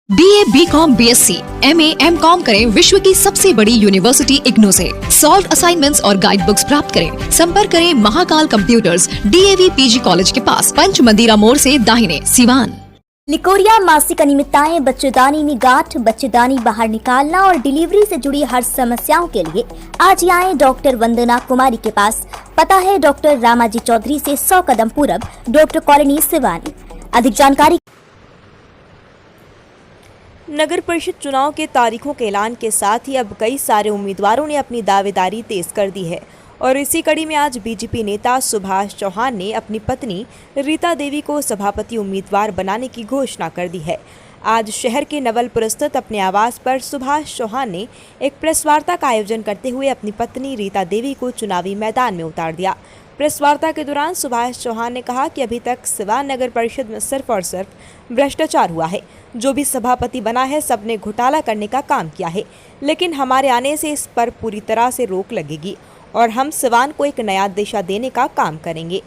BA, BCom, BSc, MA, MCom करें विश्व की सबसे बड़ी यूनिवर्सिटी इग्नू से। सॉल्व असाइनमेंट्स और गाइड बुक्स प्राप्त करें। संपर्क करें Mahakal computers, DAV PG college के पास, पंच मंदिरा मोड़ से दाहिने, सिवान। निकोरिया मासिक अनियमितताएं, बच्चेदानी में गांठ, बच्चेदानी बाहर निकालना और डिलीवरी से जुड़ी हर समस्याओं के लिए आज ही आए डॉक्टर वंदना कुमारी के पास। पता है डॉक्टर रामाजी चौधरी से 100 कदम पूरब, डॉक्टर कॉलोनी, सिवानी। अधिक जानकारी। नगर परिषद चुनाव के तारीखों के ऐलान के साथ ही अब कई सारे उम्मीदवारों ने अपनी दावेदारी तेज कर दी है और इसी कड़ी में आज बीजेपी नेता सुभाष चौहान ने अपनी पत्नी रीता देवी को सभापति उम्मीदवार बनाने की घोषणा कर दी है। आज शहर के नवलपुर स्थित अपने आवास पर सुभाष चौहान ने एक प्रेस वार्ता का आयोजन करते हुए अपनी पत्नी रीता देवी को चुनावी मैदान में उतार दिया। प्रेस वार्ता के दौरान सुभाष चौहान ने कहा कि अभी तक सिवान नगर परिषद में सिर्फ और सिर्फ भ्रष्टाचार हुआ है। जो भी सभापति बना है सबने घोटाला करने का काम किया है, लेकिन हमारे आने से इस पर पूरी तरह से रोक लगेगी और हम सिवान को एक नया दिशा देने का काम करेंगे।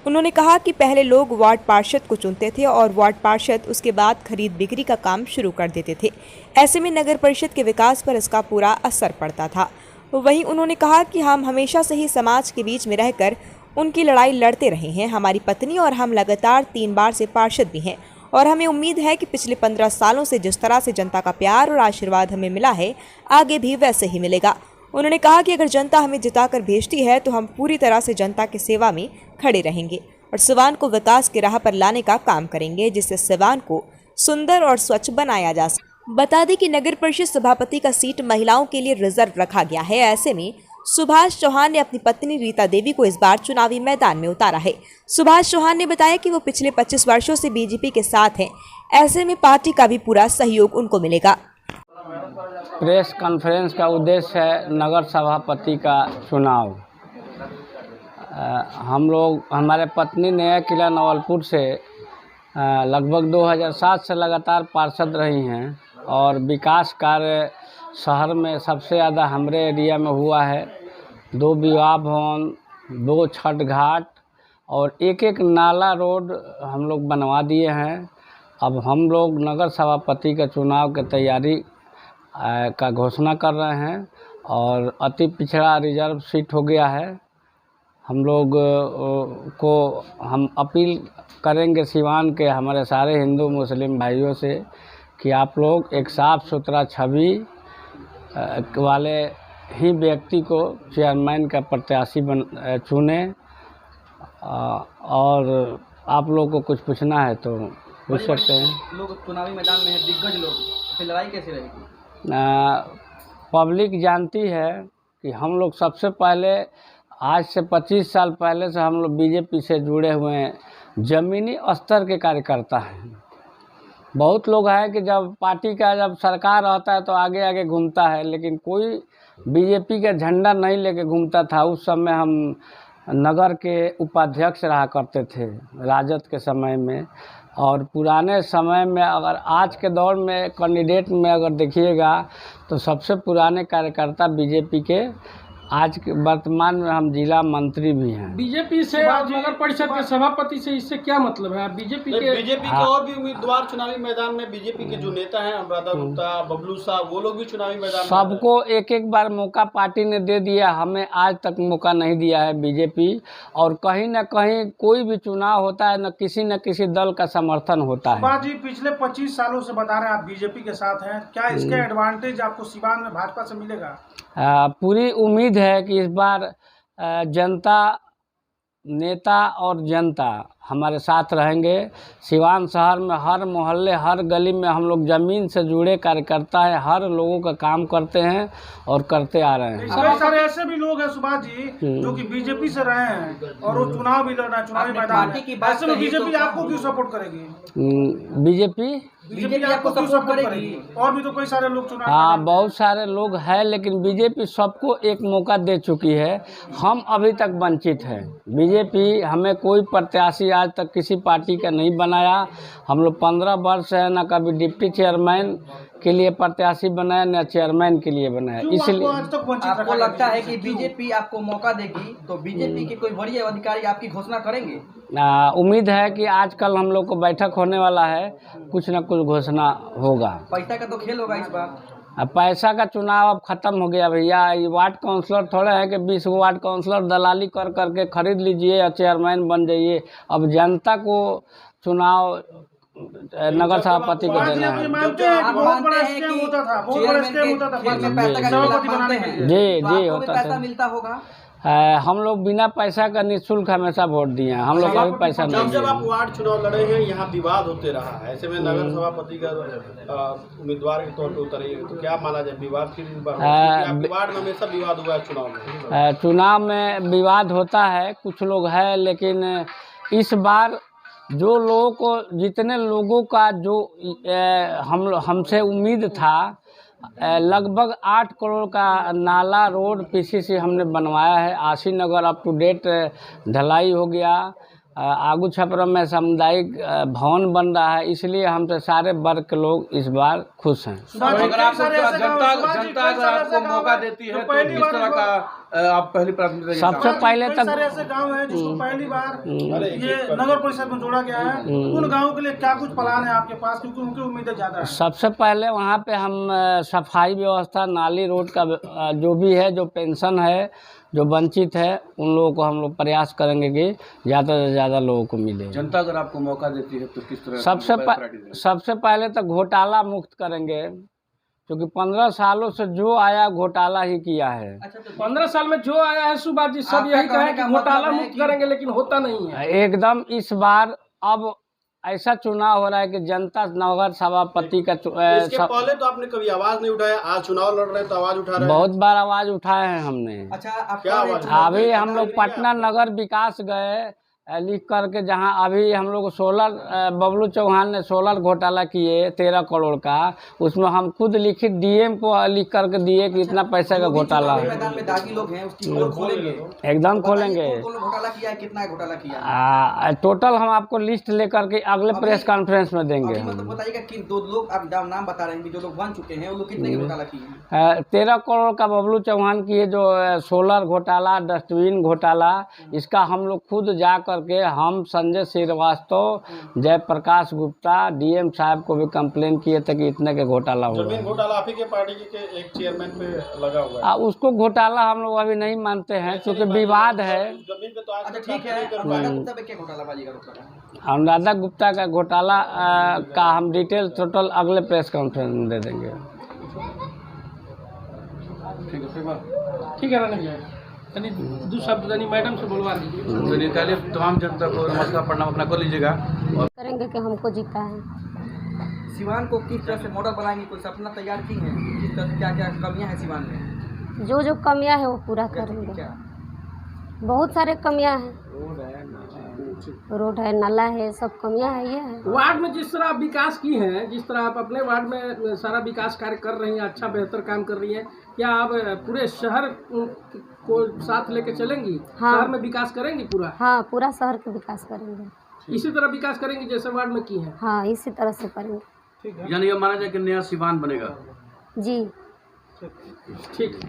उन्होंने कहा कि पहले लोग वार्ड पार्षद को चुनते थे और वार्ड पार्षद उसके बाद खरीद बिक्री का काम शुरू कर देते थे। ऐसे में नगर परिषद के विकास पर इसका पूरा असर पड़ता था। वहीं उन्होंने कहा कि हम हमेशा से ही समाज के बीच में रहकर उनकी लड़ाई लड़ते रहे हैं। हमारी पत्नी और हम लगातार 3 बार से पार्षद भी हैं और हमें उम्मीद है कि पिछले 15 सालों से जिस तरह से जनता का प्यार और आशीर्वाद हमें मिला है, आगे भी वैसे ही मिलेगा। उन्होंने कहा कि अगर जनता हमें जिताकर भेजती है तो हम पूरी तरह से जनता की सेवा में खड़े रहेंगे और सिवान को विकास की राह पर लाने का काम करेंगे, जिससे सिवान को सुंदर और स्वच्छ बनाया जा सके। बता दें कि नगर परिषद सभापति का सीट महिलाओं के लिए रिजर्व रखा गया है। ऐसे में सुभाष चौहान ने अपनी पत्नी रीता देवी को इस बार चुनावी मैदान में उतारा है। सुभाष चौहान ने बताया कि वो पिछले 25 वर्षों से बीजेपी के साथ हैं। ऐसे में पार्टी का भी पूरा सहयोग उनको मिलेगा। प्रेस कॉन्फ्रेंस का उद्देश्य है नगर सभापति का चुनाव। हमारे पत्नी नया किला नवलपुर से लगभग 2007 से लगातार पार्षद रही हैं और विकास कार्य शहर में सबसे ज़्यादा हमारे एरिया में हुआ है। 2 विवाह भवन, 2 छठ घाट और एक नाला रोड हम लोग बनवा दिए हैं। अब हम लोग नगर सभापति के चुनाव की तैयारी का घोषणा कर रहे हैं और अति पिछड़ा रिजर्व सीट हो गया है। हम लोग को हम अपील करेंगे सिवान के हमारे सारे हिंदू मुस्लिम भाइयों से कि आप लोग एक साफ़ सुथरा छवि वाले ही व्यक्ति को चेयरमैन का प्रत्याशी चुने। और आप लोग को कुछ पूछना है तो पूछ सकते हैं। लोग चुनावी मैदान में हैं, दिग्गज लोग, फिर लड़ाई कैसे रहेगी? पब्लिक जानती है कि हम लोग सबसे पहले आज से 25 साल पहले से हम लोग बीजेपी से जुड़े हुए हैं। ज़मीनी स्तर के कार्यकर्ता हैं। बहुत लोग हैं कि जब पार्टी का जब सरकार रहता है तो आगे आगे घूमता है, लेकिन कोई बीजेपी का झंडा नहीं लेके घूमता था। उस समय हम नगर के उपाध्यक्ष रहा करते थे राजद के समय में। और पुराने समय में अगर आज के दौर में कैंडिडेट में अगर देखिएगा तो सबसे पुराने कार्यकर्ता बीजेपी के आज के वर्तमान में हम जिला मंत्री भी हैं। बीजेपी से और नगर परिषद के सभापति से इससे क्या मतलब है? बीजेपी के और भी उम्मीदवार चुनावी मैदान में, बीजेपी के जो नेता हैं अनुराधा गुप्ता, बबलू साहब, वो लोग भी चुनावी मैदान में। सबको एक बार मौका पार्टी ने दे दिया, हमें आज तक मौका नहीं दिया है बीजेपी। और कहीं न कहीं कोई भी चुनाव होता है न किसी दल का समर्थन होता है। जी पिछले 25 सालों से बता रहे हैं आप बीजेपी के साथ हैं, क्या इसके एडवांटेज आपको सिवान में भाजपा से मिलेगा? पूरी उम्मीद है कि इस बार जनता, नेता और जनता हमारे साथ रहेंगे। सिवान शहर में हर मोहल्ले, हर गली में हम लोग ज़मीन से जुड़े कार्यकर्ता हैं, हर लोगों का काम करते हैं और करते आ रहे हैं। बहुत सारे ऐसे भी लोग हैं सुभाष जी जो कि बीजेपी से रहे हैं और वो चुनाव भी लड़ रहे हैं चुनावी मैदान में। ऐसे में बीजेपी आपको क्यों सपोर्ट करेगी? बीजेपी आपको सपोर्ट करेगी? और भी तो कई सारे लोग चुनाव। हाँ, बहुत सारे लोग हैं, लेकिन बीजेपी सबको एक मौका दे चुकी है। हम अभी तक वंचित हैं। बीजेपी हमें कोई प्रत्याशी आज तक किसी पार्टी का नहीं बनाया। हम लोग 15 वर्ष है, ना कभी डिप्टी चेयरमैन के लिए प्रत्याशी बनाया, न चेयरमैन के लिए बनाया। इसलिए आपको लगता है कि बीजेपी आपको मौका देगी तो बीजेपी के कोई वरीय अधिकारी आपकी घोषणा करेंगे? उम्मीद है कि आजकल हम लोग को बैठक होने वाला है, कुछ न कुछ घोषणा होगा। पैसा का तो खेल होगा इस बार। अब पैसा का चुनाव अब खत्म हो गया भैया। ये वार्ड काउंसलर थोड़े है कि 20 वार्ड काउंसलर दलाली कर करके खरीद लीजिए और चेयरमैन बन जाइए। अब जनता को चुनाव नगर सभापति को देना है। आप मानते हैं कि चेयरमैन के खेल में पैसा का खेल आप मानते हैं? जी तो आपको भी होता पैसा मिलता होगा? हम लोग बिना पैसा का निःशुल्क हमेशा वोट दिए हैं। हम लोग कभी पैसा नहीं दिए। जब आप वार्ड चुनाव लड़े हैं, यहाँ विवाद होते रहा है, ऐसे में नगर सभापति का उम्मीदवार के तौर पर उतरे, तो क्या माना जाए विवाद की आपके वार्ड में हमेशा विवाद हुआ है चुनाव में? चुनाव में विवाद होता है, कुछ लोग है, लेकिन इस बार जो लोगों को, जितने लोगों का जो हमसे उम्मीद था, लगभग 8 करोड़ का नाला रोड पीसीसी हमने बनवाया है। आशी नगर अप टू डेट ढलाई हो गया। आगू छपरा में सामुदायिक भवन बन रहा है। इसलिए हमसे सारे वर्ग के लोग इस बार खुश हैं। अगर आपको जनता अगर आपको मौका देती है तो किस तरह का आप पहली प्राथमिकता? सबसे पहले तक ऐसे गांव हैं जिसको पहली बार ये नगर परिषद में जोड़ा गया है, उन गांवों के लिए क्या कुछ प्लान है आपके पास, क्योंकि उनकी उम्मीदें ज्यादा है? सबसे पहले वहाँ पे हम सफाई व्यवस्था, नाली रोड का जो भी है, जो पेंशन है, जो वंचित है, उन लोगों को हम लोग प्रयास करेंगे कि ज़्यादा से ज़्यादा लोगों को मिले। जनता अगर आपको मौका देती है तो किस तरह? सबसे पहले तो घोटाला मुक्त करेंगे, क्योंकि 15 सालों से जो आया घोटाला ही किया है। अच्छा, तो 15 साल में जो आया है सुभाष जी, सब यही कहें कि घोटाला मुक्त करेंगे, लेकिन होता नहीं है एकदम। इस बार अब ऐसा चुनाव हो रहा है कि जनता नगर सभापति का इसके पहले तो आपने कभी आवाज नहीं उठाया, आज चुनाव लड़ रहे हैं तो आवाज उठा रहे हैं। बहुत बार आवाज उठाए हैं हमने। अच्छा, क्या आवाज? अभी हम लोग पटना नगर विकास गए लिख करके, जहां अभी हम लोग सोलर, बबलू चौहान ने सोलर घोटाला किए 13 करोड़ का, उसमें हम खुद लिखित डीएम को लिख करके दिए कि इतना पैसा का घोटाला है। मैदान में दागी लोग हैं, उसकी पोल खोलेंगे, एकदम खोलेंगे। घोटाला किया है, कितना घोटाला किया? टोटल हम आपको लिस्ट लेकर के अगले प्रेस कॉन्फ्रेंस में देंगे। मतलब बताइएगा कि 2 लोग आप नाम बता रहे हैं कि जो लोग बन चुके हैं, वो लोग कितने घोटाला किए हैं? 13 करोड़ का बबलू चौहान की जो सोलर घोटाला, डस्टबिन घोटाला, इसका हम लोग खुद जा करके, हम संजय श्रीवास्तव, जयप्रकाश गुप्ता, डीएम साहब को भी कंप्लेन किए थे कि इतने के घोटाला हुआ। जमीन घोटाला आप ही के पार्टी के एक चेयरमैन पे लगा हुआ है। उसको घोटाला हम लोग अभी नहीं मानते हैं, क्योंकि विवाद है। जमीन पे तो आज अच्छा ठीक है, अनुराधा गुप्ता पे क्या घोटालाबाजी का रोक लगा? अनुराधा गुप्ता का घोटाला का हम डिटेल टोटल अगले प्रेस कॉन्फ्रेंस में दे देंगे। ठीक है रानी जी, दो शब्द मैडम से बोलवा दीजिए। तमाम जनता को नमस्कार प्रणाम अपना कर लीजिएगा। करेंगे कि हमको जीता है। सिवान को किस तरह से मॉडल बनाएंगे, कोई सपना तैयार की है? किस तरह क्या क्या कमियां हैं सिवान में? जो जो कमियां है वो पूरा करेंगे। क्या? बहुत सारे कमियां हैं, रोड है, नाला है, सब कमियां है। ये है वार्ड में जिस तरह आप विकास की हैं, जिस तरह आप अपने वार्ड में सारा विकास कार्य कर रही हैं, अच्छा बेहतर काम कर रही हैं, क्या आप पूरे शहर को साथ लेके चलेंगी? हाँ। शहर में विकास करेंगी पूरा? हाँ, पूरा शहर का विकास करेंगे। इसी तरह विकास करेंगी जैसे वार्ड में की है? हाँ, इसी तरह से करेंगे। यानी ये माना जाए कि नया सिवान बनेगा। जी ठीक।